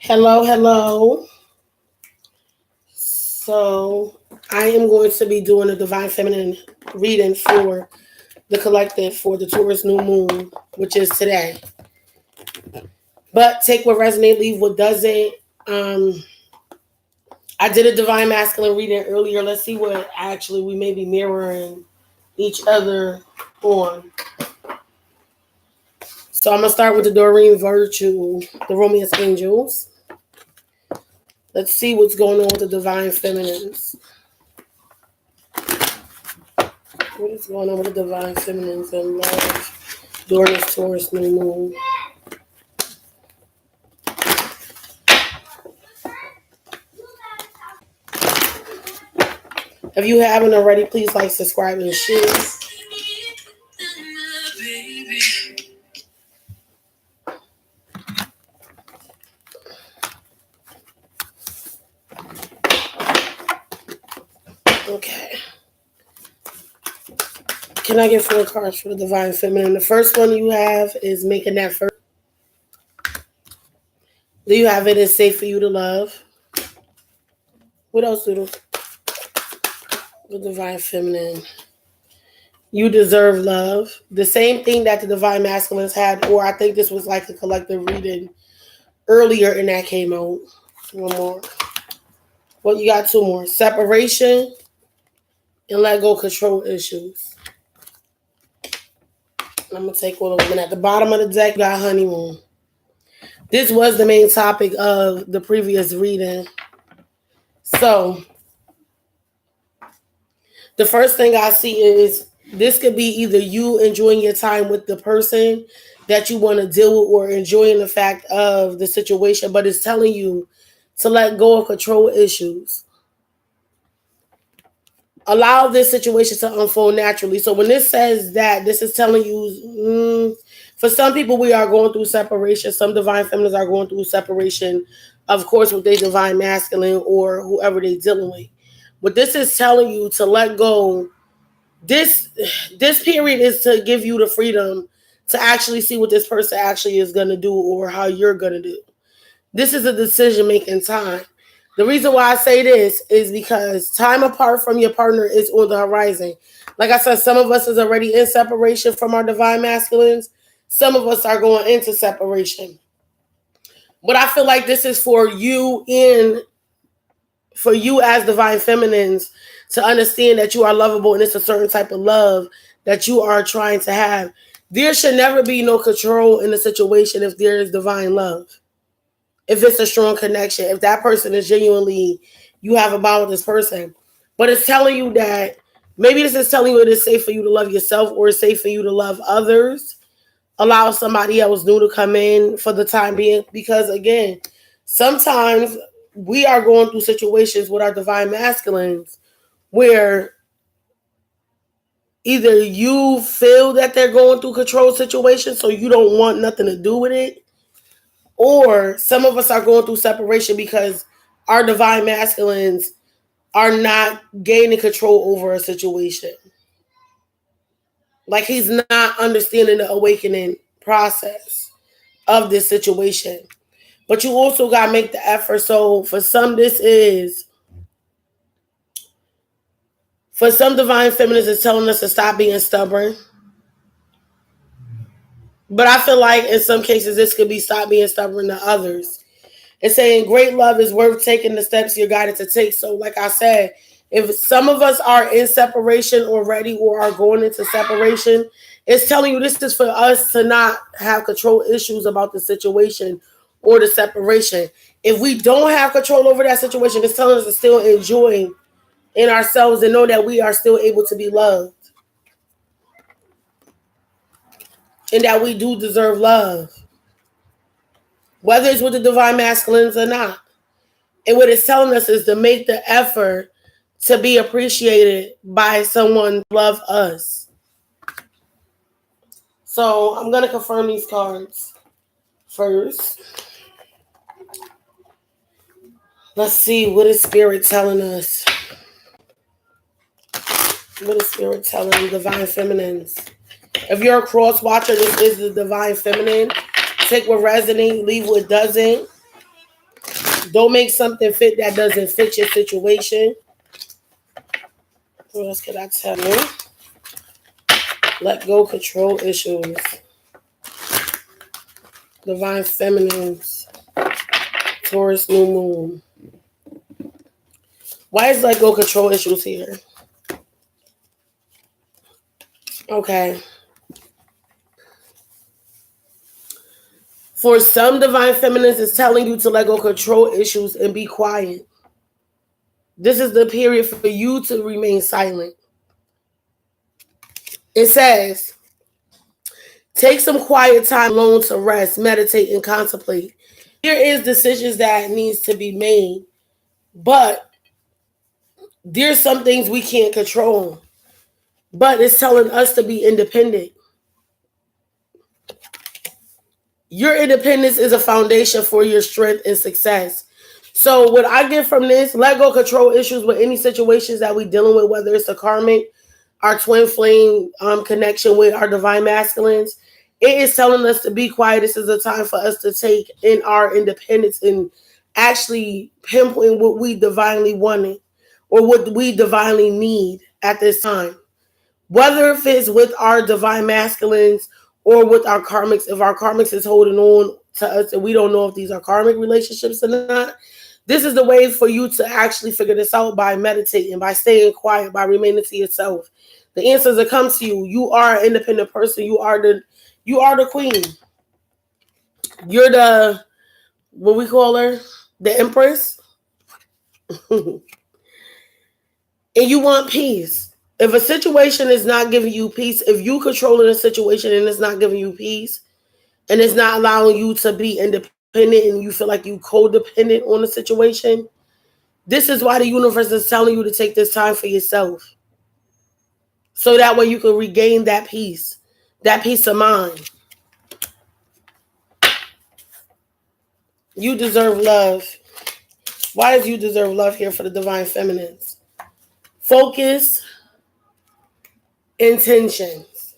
Hello, hello. So, I am going to be doing a Divine Feminine reading for the collective for the Taurus new moon, which is today. But take what resonates, leave what doesn't. Um, I did a Divine Masculine reading earlier. Let's see what actually we may be mirroring each other on. So, I'm going to start with the Doreen Virtue, the Romance Angels. Let's see what's going on with the Divine Feminines. What is going on with the Divine Feminines and love during this Taurus new moon? If you haven't already, please like, subscribe, and share. Okay. Can I get 4 cards for the Divine Feminine? The first one you have is making that first. Do you have it is safe for you to love? What else, Doodle? The Divine Feminine. You deserve love. The same thing that the Divine Masculines had, or I think this was like a collective reading earlier and that came out. One more. Well, you got 2 more. Separation and let go control issues. I'm going to take all of them. And at the bottom of the deck, you got honeymoon. This was the main topic of the previous reading. So, the first thing I see is this could be either you enjoying your time with the person that you want to deal with or enjoying the fact of the situation, but it's telling you to let go of control issues. Allow this situation to unfold naturally. So when this says that, this is telling you, for some people, we are going through separation. Some Divine Feminines are going through separation, of course, with their Divine Masculine or whoever they're dealing with. But this is telling you to let go. This period is to give you the freedom to actually see what this person actually is going to do or how you're going to do. This is a decision-making time. The reason why I say this is because time apart from your partner is on the horizon. Like I said, some of us is already in separation from our Divine Masculines. Some of us are going into separation. But I feel like this is for you as Divine Feminines to understand that you are lovable and it's a certain type of love that you are trying to have. There should never be no control in the situation if there is divine love. If it's a strong connection, if that person is genuinely, you have a bond with this person. But it's telling you that, maybe this is telling you it is safe for you to love yourself or it's safe for you to love others. Allow somebody else new to come in for the time being. Because again, sometimes we are going through situations with our Divine Masculines where either you feel that they're going through control situations so you don't want nothing to do with it, or some of us are going through separation because our Divine Masculines are not gaining control over a situation. Like he's not understanding the awakening process of this situation. But you also got to make the effort. So for some Divine Feminines is telling us to stop being stubborn. But I feel like in some cases this could be stop being stubborn to others. It's saying great love is worth taking the steps you're guided to take. So like I said, if some of us are in separation already or are going into separation, it's telling you this is for us to not have control issues about the situation or the separation. If we don't have control over that situation, it's telling us to still enjoy in ourselves and know that we are still able to be loved. And that we do deserve love. Whether it's with the Divine Masculines or not. And what it's telling us is to make the effort to be appreciated by someone who loves us. So I'm going to confirm these cards first. Let's see, what is Spirit telling us? What is Spirit telling the Divine Feminines? If you're a cross watcher, this is the Divine Feminine. Take what resonates, leave what doesn't. Don't make something fit that doesn't fit your situation. What else could I tell you? Let go control issues. Divine feminines. Taurus new moon. Why is let go control issues here? Okay. For some divine feminines, it's telling you to let go control issues and be quiet. This is the period for you to remain silent. It says, take some quiet time alone to rest, meditate, and contemplate. There is decisions that needs to be made, but there's some things we can't control. But it's telling us to be independent. Your independence is a foundation for your strength and success. So what I get from this, let go control issues with any situations that we're dealing with, whether it's a karmic, our twin flame connection with our divine masculines. It is telling us to be quiet. This is a time for us to take in our independence and actually pinpoint what we divinely wanted or what we divinely need at this time. Whether if it's with our divine masculines or with our karmics, if our karmics is holding on to us and we don't know if these are karmic relationships or not, this is the way for you to actually figure this out by meditating, by staying quiet, by remaining to yourself. The answers that come to you. You are an independent person. You are the queen. You're the, what we call her, the empress. And you want peace. If a situation is not giving you peace, if you controlling a situation and it's not giving you peace, and it's not allowing you to be independent and you feel like you codependent on the situation, this is why the universe is telling you to take this time for yourself. So that way you can regain that peace of mind. You deserve love. Why does you deserve love here for the divine feminines? Focus, intentions.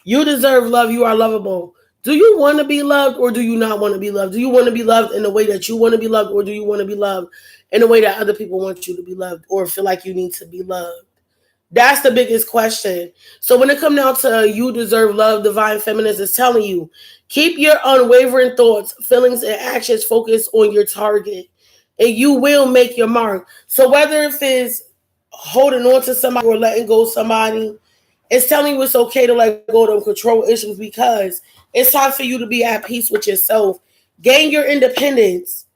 You deserve love. You are lovable. Do you want to be loved or do you not want to be loved? Do you want to be loved in the way that you want to be loved or do you want to be loved in the way that other people want you to be loved or feel like you need to be loved? That's the biggest question. So when it comes down to you deserve love, divine feminines is telling you, keep your unwavering thoughts, feelings, and actions focused on your target and you will make your mark. So whether if it's holding on to somebody or letting go of somebody, it's telling you it's okay to let go of them control issues because it's time for you to be at peace with yourself. Gain your independence.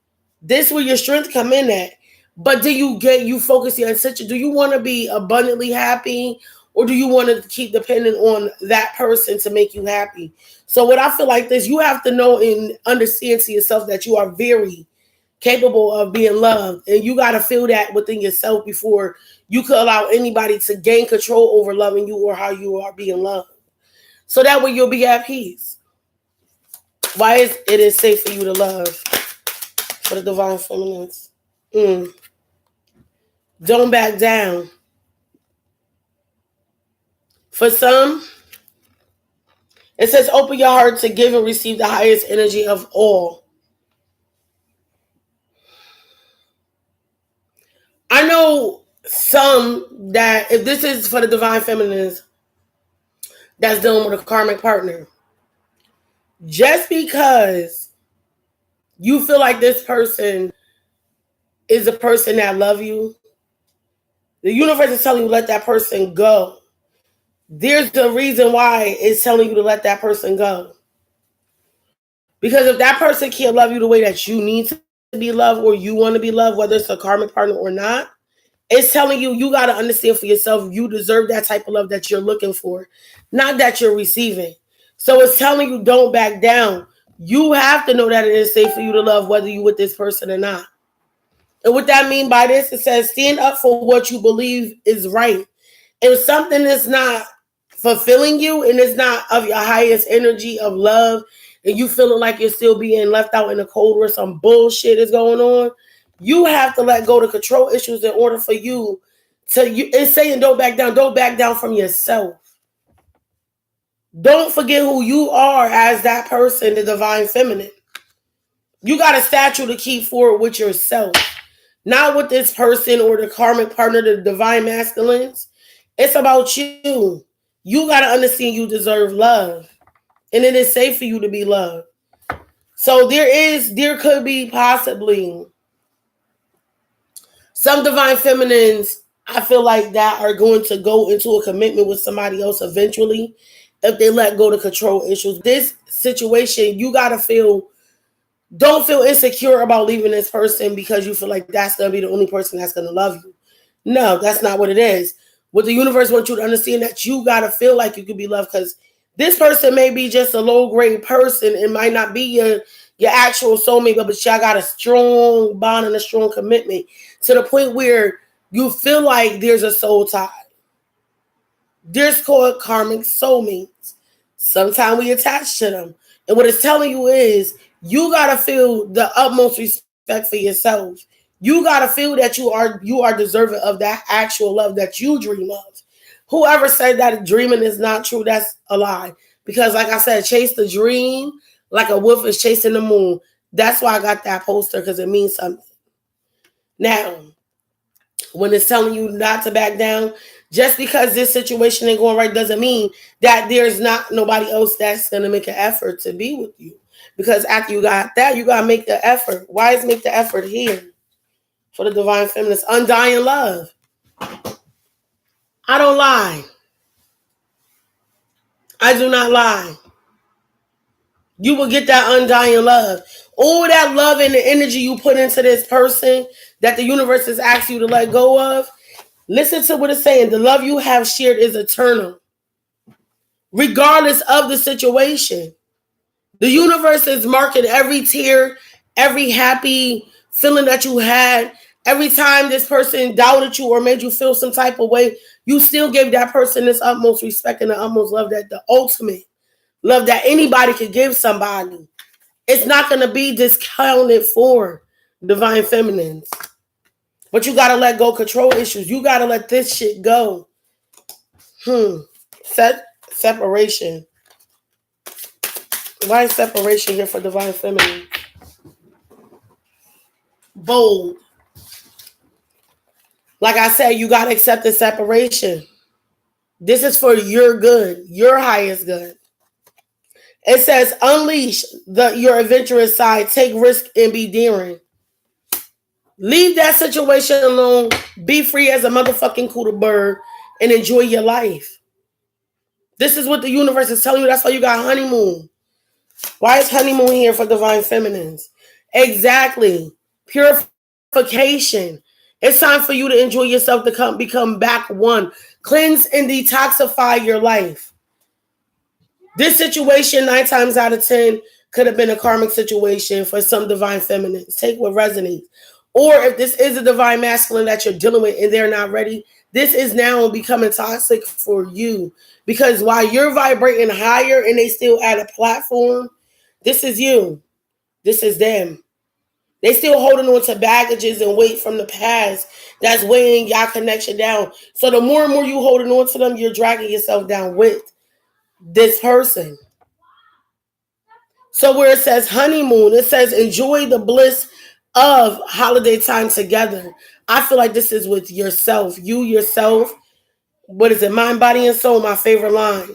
This is where your strength come in at. But do you focus your attention? Do you want to be abundantly happy or do you want to keep dependent on that person to make you happy? So what I feel like this, you have to know and understand to yourself that you are very capable of being loved. And you got to feel that within yourself before you could allow anybody to gain control over loving you or how you are being loved. So that way you'll be at peace. Why is it safe for you to love? For the divine feminines. Don't back down. For some, it says open your heart to give and receive the highest energy of all. I know some that if this is for the divine feminines that's dealing with a karmic partner, just because you feel like this person is a person that love you, the universe is telling you to let that person go. There's the reason why it's telling you to let that person go. Because if that person can't love you the way that you need to be loved or you want to be loved, whether it's a karmic partner or not, it's telling you, you got to understand for yourself, you deserve that type of love that you're looking for, not that you're receiving. So it's telling you don't back down. You have to know that it is safe for you to love whether you're with this person or not. And what that mean by this, it says stand up for what you believe is right. If something is not fulfilling you and it's not of your highest energy of love and you feeling like you're still being left out in the cold where some bullshit is going on, you have to let go to control issues in order for you to, it's saying don't back down. Don't back down from yourself. Don't forget who you are as that person, the divine feminine. You got a statue to keep forward with yourself. Not with this person or the karmic partner, the divine masculines. It's about you. You got to understand you deserve love. And it is safe for you to be loved. So there could be possibly some divine feminines, I feel like, that are going to go into a commitment with somebody else eventually if they let go to control issues. This situation, you got to don't feel insecure about leaving this person because you feel like that's going to be the only person that's going to love you. No, that's not what it is. What the universe wants you to understand, that you got to feel like you could be loved, because this person may be just a low-grade person. It might not be your actual soulmate, but y'all got a strong bond and a strong commitment to the point where you feel like there's a soul tie. There's called karmic soulmates. Sometimes we attach to them. And what it's telling you is you got to feel the utmost respect for yourself. You got to feel that you are deserving of that actual love that you dream of. Whoever said that dreaming is not true, that's a lie. Because like I said, chase the dream like a wolf is chasing the moon. That's why I got that poster, because it means something. Now, when it's telling you not to back down, just because this situation ain't going right doesn't mean that there's not nobody else that's going to make an effort to be with you. Because after you got that, you got to make the effort. Why is make the effort here? For the divine feminist, undying love. I don't lie. I do not lie. You will get that undying love. All that love and the energy you put into this person that the universe has asked you to let go of, listen to what it's saying. The love you have shared is eternal, regardless of the situation. The universe is marking every tear, every happy feeling that you had. Every time this person doubted you or made you feel some type of way, you still gave that person this utmost respect and the utmost love, that the ultimate love that anybody could give somebody. It's not going to be discounted for divine feminines. But you got to let go control issues. You got to let this shit go. Separation. Why is separation here for divine feminine? Bold. Like I said, you got to accept the separation. This is for your good, your highest good. It says, unleash your adventurous side, take risk, and be daring. Leave that situation alone. Be free as a motherfucking cooter bird and enjoy your life. This is what the universe is telling you. That's why you got honeymoon. Why is honeymoon here for divine feminines? Exactly. Purification. It's time for you to enjoy yourself, to become back one. Cleanse and detoxify your life. This situation, 9 times out of 10, could have been a karmic situation for some divine feminines. Take what resonates. Or if this is a divine masculine that you're dealing with and they're not ready, this is now becoming toxic for you. Because while you're vibrating higher and they still at a platform, this is you. This is them. They still holding on to baggages and weight from the past that's weighing your connection down. So the more and more you holding on to them, you're dragging yourself down with this person. So where it says honeymoon, it says enjoy the bliss of holiday time together. I feel like this is with yourself. You yourself. What is it? Mind, body, and soul. My favorite line.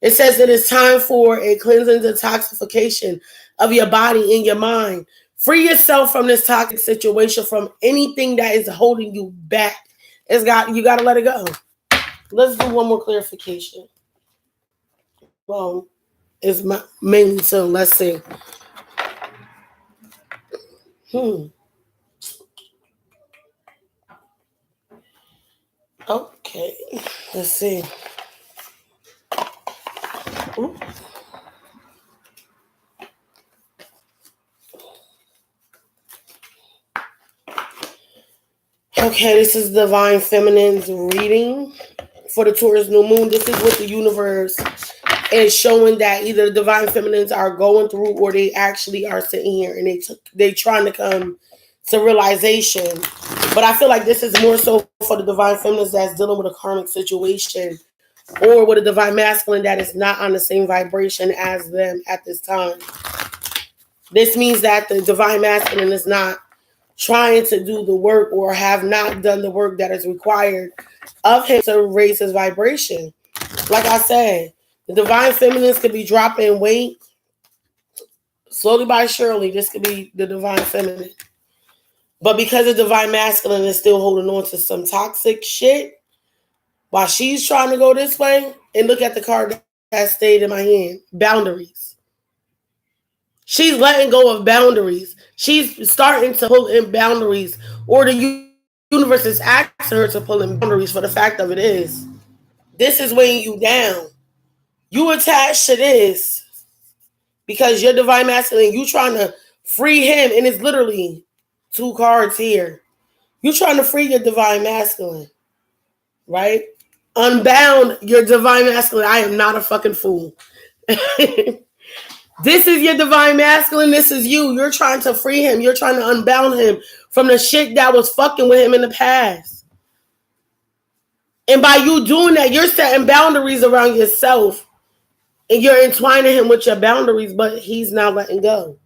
It says it is time for a cleansing detoxification of your body and your mind. Free yourself from this toxic situation, from anything that is holding you back. You got to let it go. Let's do one more clarification. Well, it's mainly so. Let's see. Okay. Let's see. Ooh. Okay, this is Divine Feminine's reading for the Taurus new moon. This is what the universe is showing, that either the Divine Feminines are going through or they actually are sitting here and they trying to come to realization. But I feel like this is more so for the Divine Feminines that's dealing with a karmic situation, or with a divine masculine that is not on the same vibration as them at this time. This means that the divine masculine is not trying to do the work or have not done the work that is required of him to raise his vibration. Like I said, the divine feminines could be dropping weight slowly by surely. This could be the divine feminine. But because the divine masculine is still holding on to some toxic shit while she's trying to go this way, and look at the card that stayed in my hand, boundaries. She's letting go of boundaries. She's starting to pull in boundaries, or the universe is asking her to pull in boundaries. For the fact of it is, this is weighing you down. You attached to this because you're divine masculine. You trying to free him, and it's literally 2 cards here. You trying to free your divine masculine, right? Unbound your divine masculine. I am not a fucking fool. This is your divine masculine. This is you. You're trying to free him. You're trying to unbound him from the shit that was fucking with him in the past. And by you doing that, you're setting boundaries around yourself. And you're entwining him with your boundaries, but he's not letting go.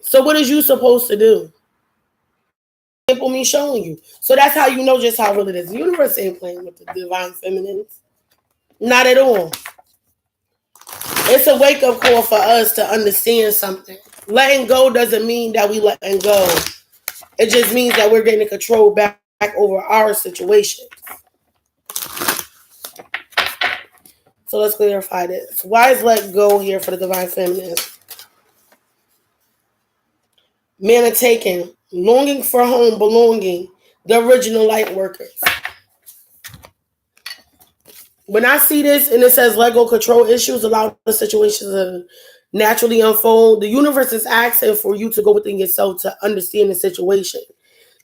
So what is you supposed to do? Simple me showing you. So that's how you know just how real it is. The universe ain't playing with the divine feminines. Not at all. It's a wake-up call for us to understand something. Letting go doesn't mean that we letting go. It just means that we're getting control back over our situation. So let's clarify this. Why is let go here for the divine feminine? Men are taken, longing for home, belonging, the original light workers. When I see this and it says let go, control issues, allow the situations to naturally unfold, the universe is asking for you to go within yourself to understand the situation.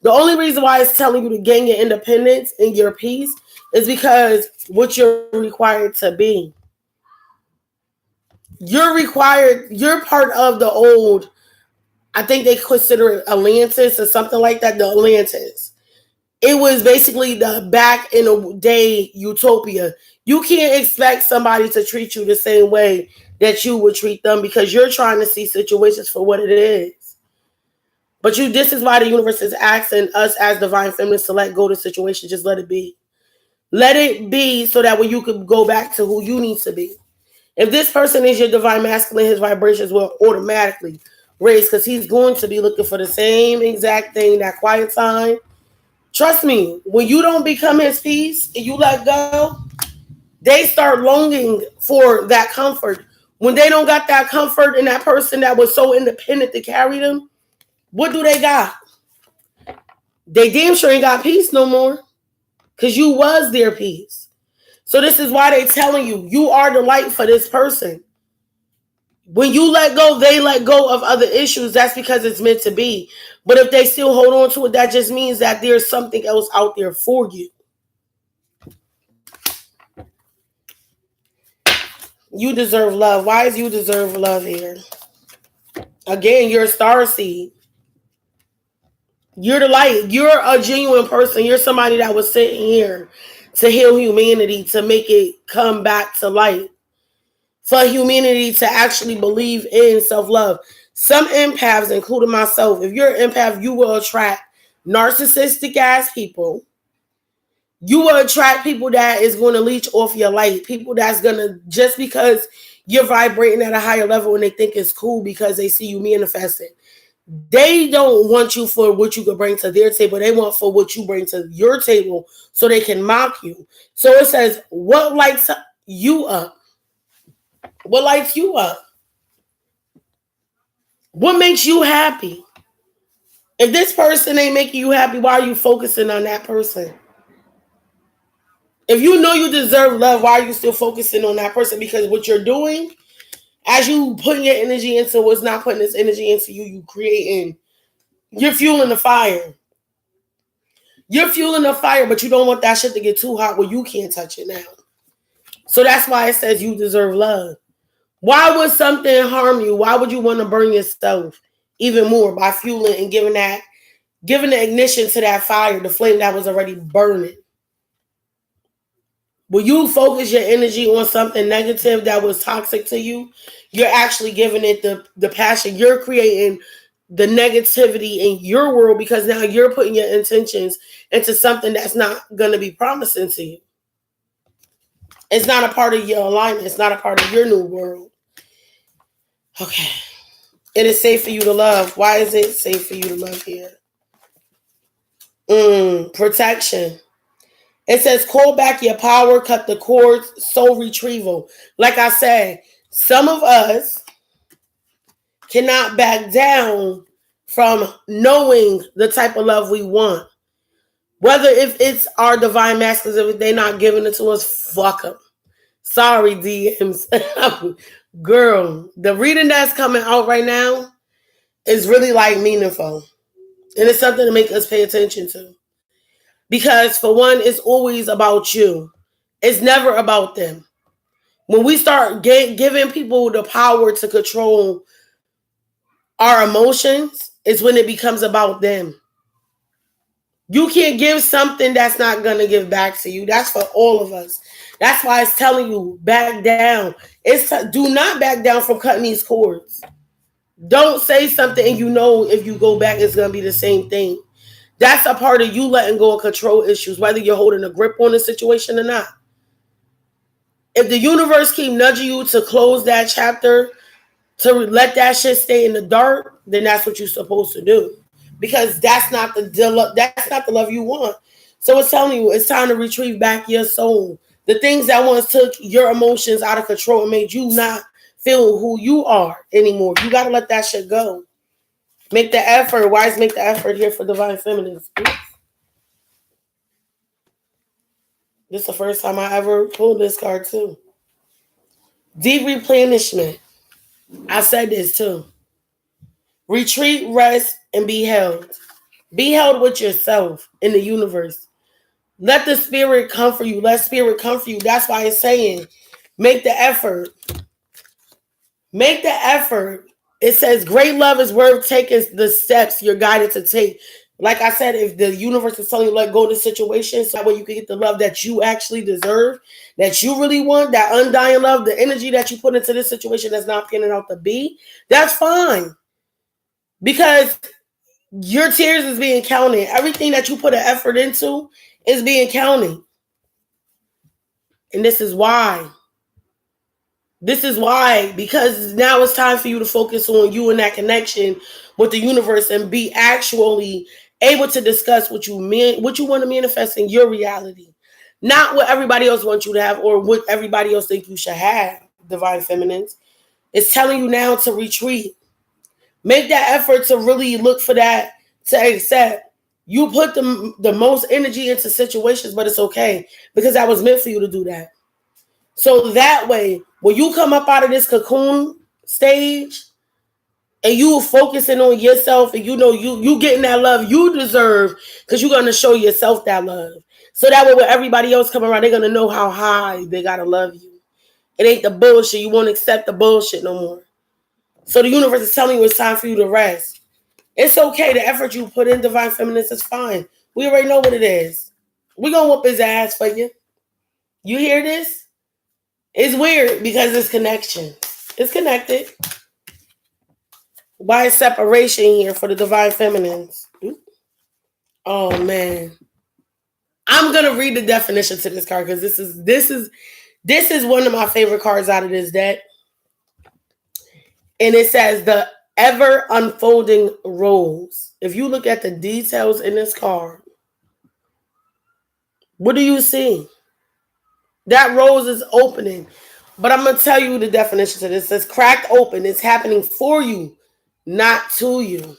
The only reason why it's telling you to gain your independence and your peace is because what you're required to be. You're part of the old, I think they consider it Atlantis or something like that, the Atlantis. It was basically the back in the day utopia. You can't expect somebody to treat you the same way that you would treat them because you're trying to see situations for what it is. But this is why the universe is asking us as divine feminists to let go of the situation. Just let it be. Let it be so that way you could go back to who you need to be. If this person is your divine masculine, his vibrations will automatically raise because he's going to be looking for the same exact thing, that quiet time. Trust me, when you don't become his peace and you let go, they start longing for that comfort. When they don't got that comfort in that person that was so independent to carry them, what do they got? They damn sure ain't got peace no more because you was their peace. So this is why they telling you, you are the light for this person. When you let go, they let go of other issues. That's because it's meant to be. But if they still hold on to it, that just means that there's something else out there for you. You deserve love. Why is you deserve love here? Again, you're a star seed. You're the light. You're a genuine person. You're somebody that was sitting here to heal humanity, to make it come back to light. For humanity to actually believe in self-love. Some empaths, including myself, if you're an empath, you will attract narcissistic ass people. You will attract people that is going to leech off your light. People that's going to, just because you're vibrating at a higher level and they think it's cool because they see you manifesting. They don't want you for what you can bring to their table. They want for what you bring to your table so they can mock you. So it says, what lights you up? What lights you up? What makes you happy? If this person ain't making you happy, why are you focusing on that person? If you know you deserve love, why are you still focusing on that person? Because what you're doing, as you putting your energy into what's not putting this energy into you, you creating, you're fueling the fire. You're fueling the fire, but you don't want that shit to get too hot where you can't touch it now. So that's why it says you deserve love. Why would something harm you? Why would you want to burn yourself even more by fueling and giving the ignition to that fire, the flame that was already burning? When you focus your energy on something negative that was toxic to you, you're actually giving it the passion. You're creating the negativity in your world because now you're putting your intentions into something that's not going to be promising to you. It's not a part of your alignment. It's not a part of your new world. Okay. It is safe for you to love. Why is it safe for you to love here? Protection. It says, call back your power, cut the cords, soul retrieval. Like I said, some of us cannot back down from knowing the type of love we want. Whether if it's our divine masters, if they're not giving it to us, fuck them. Sorry, DMs. Girl, the reading that's coming out right now is really like meaningful. And it's something to make us pay attention to. Because for one, it's always about you. It's never about them. When we start giving people the power to control our emotions, is when it becomes about them. You can't give something that's not going to give back to you. That's for all of us. That's why it's telling you, back down. Do not back down from cutting these cords. Don't say something and you know if you go back, it's going to be the same thing. That's a part of you letting go of control issues, whether you're holding a grip on the situation or not. If the universe keep nudging you to close that chapter, to let that shit stay in the dark, then that's what you're supposed to do. Because that's not the love you want. So it's telling you it's time to retrieve back your soul. The things that once took your emotions out of control and made you not feel who you are anymore. You got to let that shit go. Make the effort. Why is make the effort here for divine feminines? This is the first time I ever pulled this card too. Deep replenishment. I said this too. Retreat, rest, and be held. Be held with yourself in the universe. Let the spirit come for you. Let spirit come for you. That's why it's saying, make the effort. Make the effort. It says, great love is worth taking the steps you're guided to take. Like I said, if the universe is telling you let go of the situation, so that way you can get the love that you actually deserve, that you really want, that undying love, the energy that you put into this situation that's not panning out to be, that's fine. Because your tears is being counted. Everything that you put an effort into is being counted. And this is why. This is why. Because now it's time for you to focus on you and that connection with the universe and be actually able to discuss what you want to manifest in your reality. Not what everybody else wants you to have or what everybody else think you should have, divine feminines. It's telling you now to retreat. Make that effort to really look for that, to accept. You put the most energy into situations, but it's okay because that was meant for you to do that. So that way, when you come up out of this cocoon stage and you focusing on yourself and you know you getting that love you deserve because you're going to show yourself that love. So that way when everybody else come around, they're going to know how high they got to love you. It ain't the bullshit. You won't accept the bullshit no more. So the universe is telling you it's time for you to rest. It's okay. The effort you put in, divine feminines, is fine. We already know what it is. We're going to whoop his ass for you. You hear this? It's weird because it's connection. It's connected. Why is separation here for the divine feminines? Oh, man. I'm going to read the definition to this card because this is one of my favorite cards out of this deck. And it says the ever unfolding rose. If you look at the details in this card, what do you see? That rose is opening. But I'm going to tell you the definition to this. It says cracked open. It's happening for you, not to you.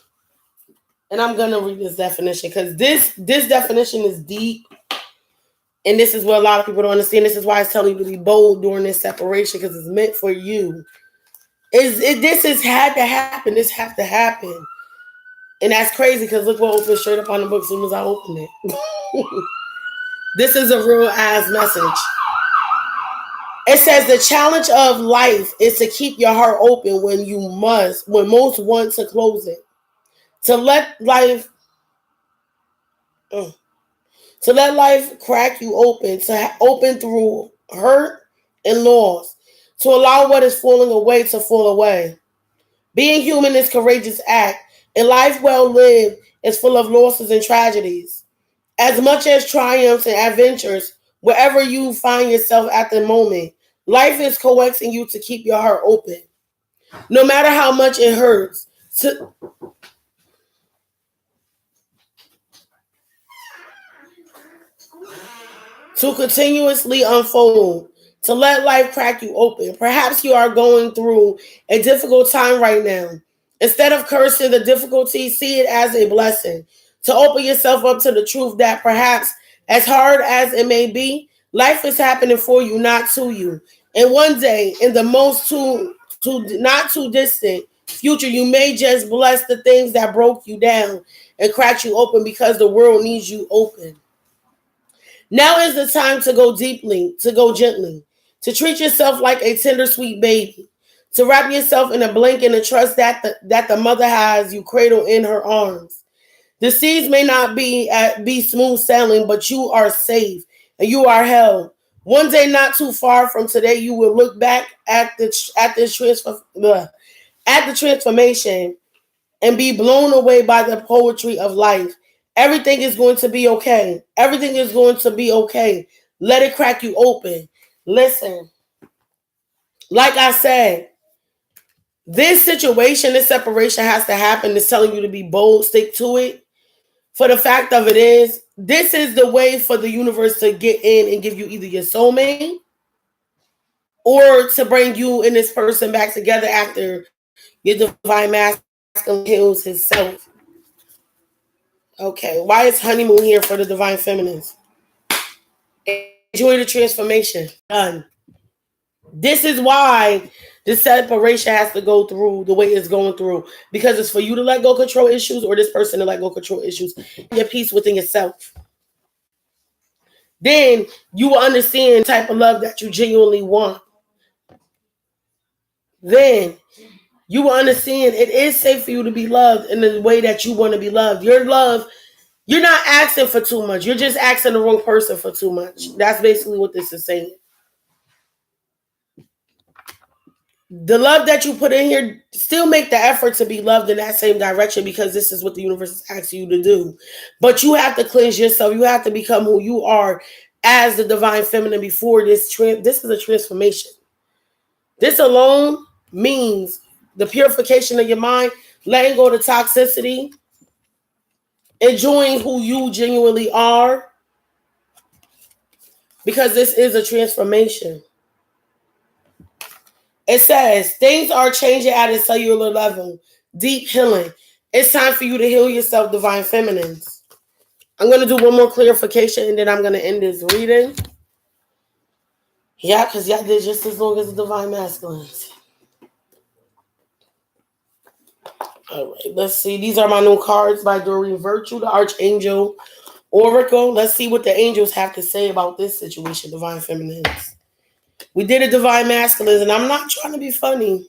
And I'm going to read this definition because this definition is deep. And this is what a lot of people don't understand. This is why it's telling you to be bold during this separation because it's meant for you. This has had to happen. This has to happen. And that's crazy because look what opened straight up on the book as soon as I opened it. This is a real ass message. It says the challenge of life is to keep your heart open when most want to close it. To let life To let life crack you open, to open through hurt and loss, to allow what is falling away to fall away. Being human is a courageous act, and life well lived is full of losses and tragedies. As much as triumphs and adventures, wherever you find yourself at the moment, life is coaxing you to keep your heart open. No matter how much it hurts, to continuously unfold, to let life crack you open. Perhaps you are going through a difficult time right now. Instead of cursing the difficulty, see it as a blessing. To open yourself up to the truth that perhaps, as hard as it may be, life is happening for you, not to you. And one day, in the most too not too distant future, you may just bless the things that broke you down and cracked you open because the world needs you open. Now is the time to go deeply, to go gently, to treat yourself like a tender, sweet baby, to wrap yourself in a blanket and trust that the mother has you cradled in her arms. The seas may not be smooth sailing, but you are safe and you are held. One day, not too far from today, you will look back at the transformation and be blown away by the poetry of life. Everything is going to be okay. Everything is going to be okay. Let it crack you open. Listen, like I said, this situation, this separation has to happen. It's telling you to be bold, stick to it. For the fact of it is, this is the way for the universe to get in and give you either your soulmate or to bring you and this person back together after your divine masculine heals himself. Okay, why is honeymoon here for the divine feminines? Enjoy the transformation. Done. This is why the separation has to go through the way it's going through. Because it's for you to let go control issues or this person to let go control issues. Your peace within yourself. Then you will understand the type of love that you genuinely want. Then you will understand it is safe for you to be loved in the way that you want to be loved. Your love, you're not asking for too much. You're just asking the wrong person for too much. That's basically what this is saying. The love that you put in here, still make the effort to be loved in that same direction because this is what the universe is asking you to do. But you have to cleanse yourself. You have to become who you are as the divine feminine before this. This is a transformation. This alone means the purification of your mind, letting go of the toxicity, enjoying who you genuinely are, because this is a transformation. It says, things are changing at a cellular level. Deep healing. It's time for you to heal yourself, divine feminines. I'm going to do one more clarification and then I'm going to end this reading. Yeah, because y'all did just as long as the divine masculines. All right, let's see. These are my new cards by Doreen Virtue, the Archangel Oracle. Let's see what the angels have to say about this situation, divine feminines. We did a divine masculines, and I'm not trying to be funny.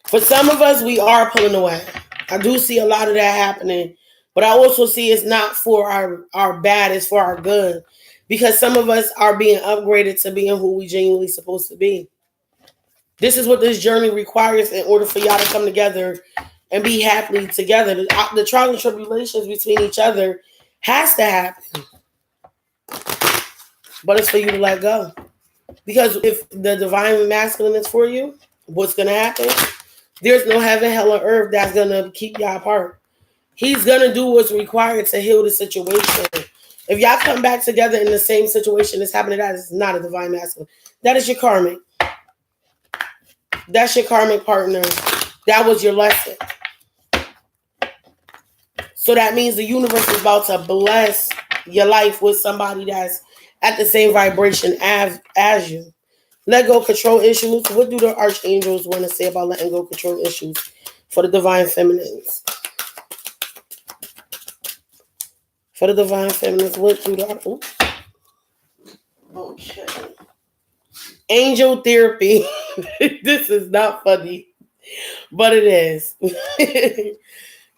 For some of us, we are pulling away. I do see a lot of that happening, but I also see it's not for our bad, it's for our good. Because some of us are being upgraded to being who we genuinely supposed to be. This is what this journey requires in order for y'all to come together and be happily together. The trials and tribulations between each other has to happen. But it's for you to let go. Because if the divine masculine is for you, what's going to happen? There's no heaven, hell, or earth that's going to keep y'all apart. He's going to do what's required to heal the situation. If y'all come back together in the same situation that's happening, that is not a divine masculine. That is your karmic. That's your karmic partner. That was your lesson. So that means the universe is about to bless your life with somebody that's at the same vibration as you. Let go control issues. What do the archangels want to say about letting go control issues for the divine feminines? For the divine feminines, what do the... Okay. Angel therapy. This is not funny, but it is.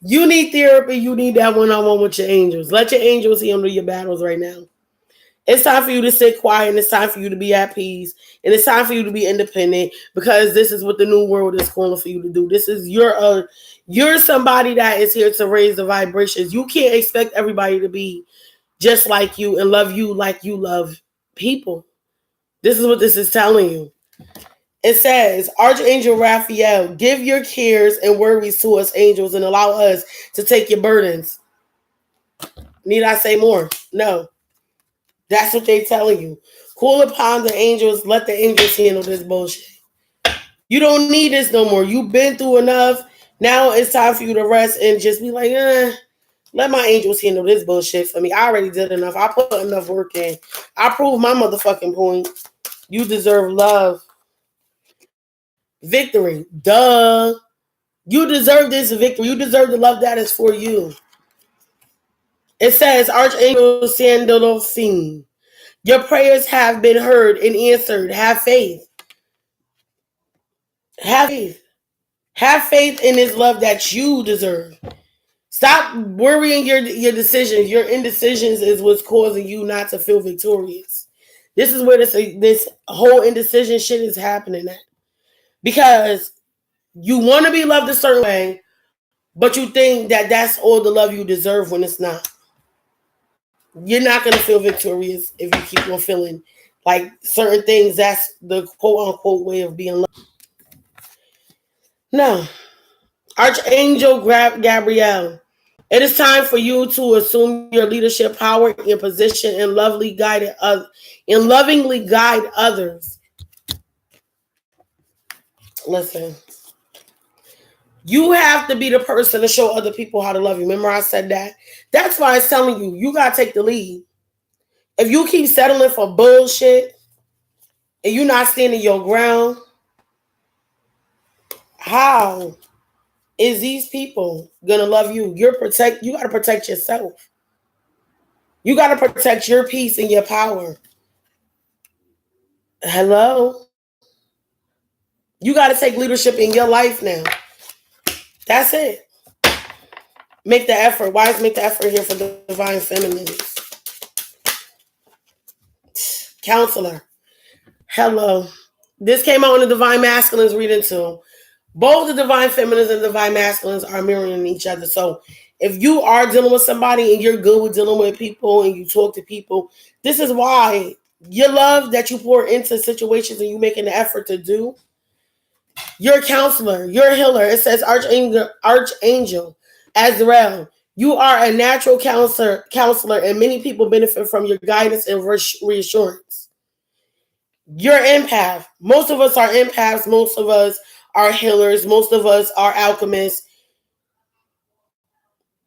You need therapy. You need that one-on-one with your angels. Let your angels handle your battles right now. It's time for you to sit quiet, and it's time for you to be at peace, and it's time for you to be independent, because this is what the new world is calling for you to do. This is you're somebody that is here to raise the vibrations. You can't expect everybody to be just like you and love you like you love people. This is what this is telling you. It says, Archangel Raphael, give your cares and worries to us angels and allow us to take your burdens. Need I say more? No. That's what they're telling you. Call upon the angels. Let the angels handle this bullshit. You don't need this no more. You've been through enough. Now it's time for you to rest and just be like, let my angels handle this bullshit for me. I already did enough. I put enough work in. I proved my motherfucking point. You deserve love. Victory. Duh. You deserve this victory. You deserve the love that is for you. It says, Archangel Sandalphine, your prayers have been heard and answered. Have faith. Have faith. Have faith in this love that you deserve. Stop worrying your decisions. Your indecisions is what's causing you not to feel victorious. This is where this whole indecision shit is happening at. Because you want to be loved a certain way, but you think that that's all the love you deserve when it's not. You're not going to feel victorious if you keep on feeling like certain things. That's the quote unquote way of being loved. No. Archangel Gabriel, it is time for you to assume your leadership power and position and lovingly guide others. Listen, you have to be the person to show other people how to love you. Remember I said that? That's why it's telling you, you got to take the lead. If you keep settling for bullshit and you're not standing your ground, how is these people going to love you? You got to protect yourself. You got to protect your peace and your power. Hello? You got to take leadership in your life now. That's it. Make the effort. Why is make the effort here for the divine feminines? Counselor. Hello. This came out in the divine masculines reading too. Both the divine feminines and the divine masculines are mirroring each other. So if you are dealing with somebody and you're good with dealing with people and you talk to people, this is why your love that you pour into situations and you making the effort to do. You're a counselor. You're a healer. It says Archangel Azrael. You are a natural counselor, and many people benefit from your guidance and reassurance. You're empath. Most of us are empaths. Most of us are healers. Most of us are alchemists.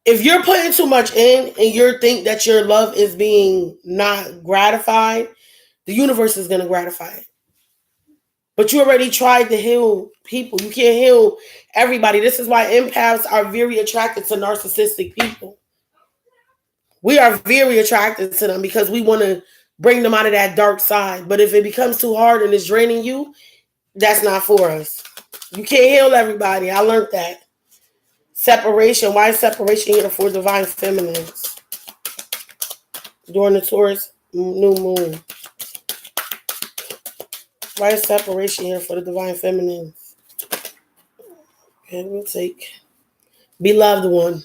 If you're putting too much in and you think that your love is being not gratified, the universe is going to gratify it. But you already tried to heal people. You can't heal everybody. This is why empaths are very attracted to narcissistic people. We are very attracted to them because we want to bring them out of that dark side. But if it becomes too hard and it's draining you, that's not for us. You can't heal everybody. I learned that. Separation. Why is separation here for divine feminines? During the Taurus new moon. Why is separation here for the divine feminines? Okay, we'll take beloved one.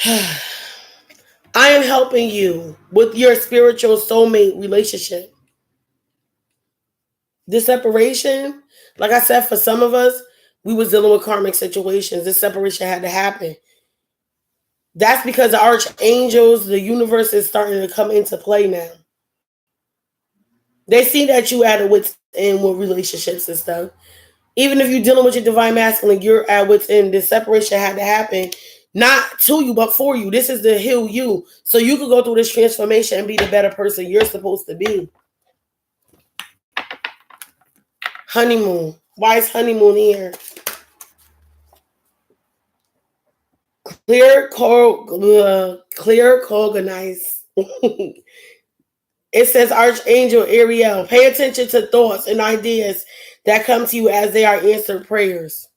I am helping you with your spiritual soulmate relationship. This separation, like I said, for some of us, we was dealing with karmic situations. This separation had to happen. That's because the archangels, the universe is starting to come into play now. They see that you at a wit's end with relationships and stuff. Even if you're dealing with your divine masculine, you're at wit's end. This separation had to happen, not to you, but for you. This is to heal you, so you can go through this transformation and be the better person you're supposed to be. Honeymoon. Why is honeymoon here? Clear organize. It says Archangel Ariel. Pay attention to thoughts and ideas that come to you as they are answered prayers.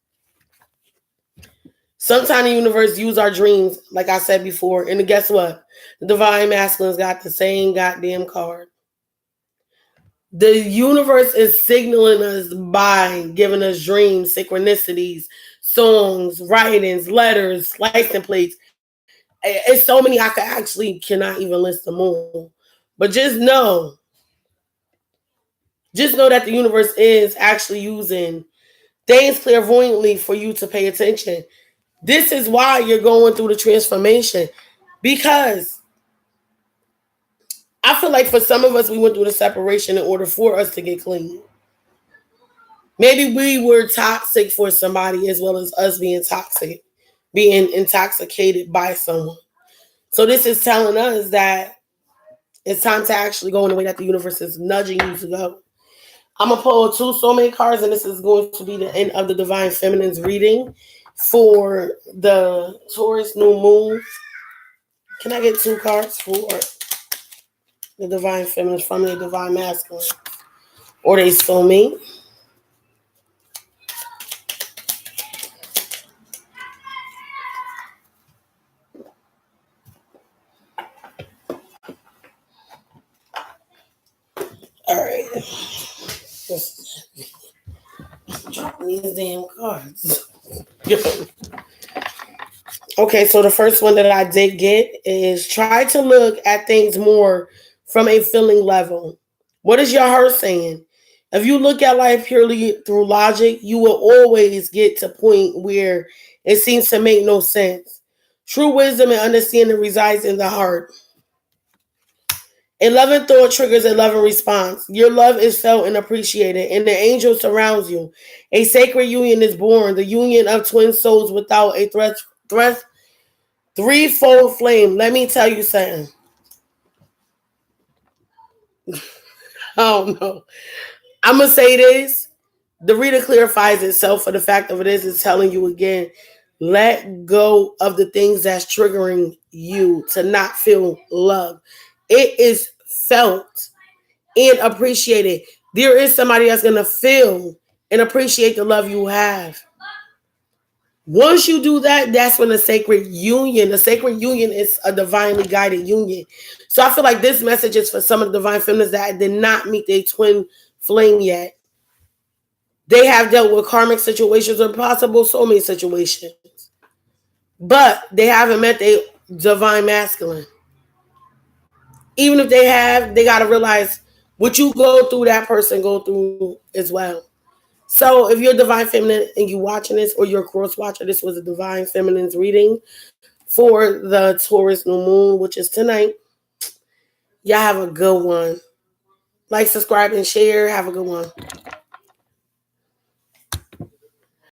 Sometimes the universe use our dreams, like I said before. And guess what? The divine masculines got the same goddamn card. The universe is signaling us by giving us dreams, synchronicities, songs, writings, letters, license plates. It's so many I cannot even list them all. But just know that the universe is actually using things clairvoyantly for you to pay attention. This is why you're going through the transformation, because I feel like for some of us, we went through the separation in order for us to get clean. Maybe we were toxic for somebody as well as us being toxic, being intoxicated by someone. So this is telling us that it's time to actually go in the way that the universe is nudging you to go. I'm going to pull 2 soulmate cards, and this is going to be the end of the Divine Feminine's reading for the Taurus new moon. Can I get 2 cards for the Divine Feminine from the Divine Masculine? Or they soulmate? All right. Just dropping these damn cards. Okay, so the first one that I did get is try to look at things more from a feeling level. What is your heart saying? If you look at life purely through logic, you will always get to a point where it seems to make no sense. True wisdom and understanding resides in the heart. A loving thought triggers a loving response. Your love is felt and appreciated, and the angel surrounds you. A sacred union is born, the union of twin souls without a threefold flame. Let me tell you something. Oh no. I'm going to say this. The reader clarifies itself for the fact of it is telling you again, let go of the things that's triggering you to not feel love. It is felt and appreciated. There is somebody that's going to feel and appreciate the love you have. Once you do that, that's when the sacred union is a divinely guided union. So I feel like this message is for some of the divine feminines that did not meet their twin flame yet. They have dealt with karmic situations or possible soulmate situations, but they haven't met their divine masculine. Even if they have, they got to realize what you go through, that person go through as well. So if you're divine feminine and you watching this, or you're a cross watcher, this was a divine feminine's reading for the Taurus new moon, which is tonight. Y'all have a good one. Like, subscribe, and share. Have a good one.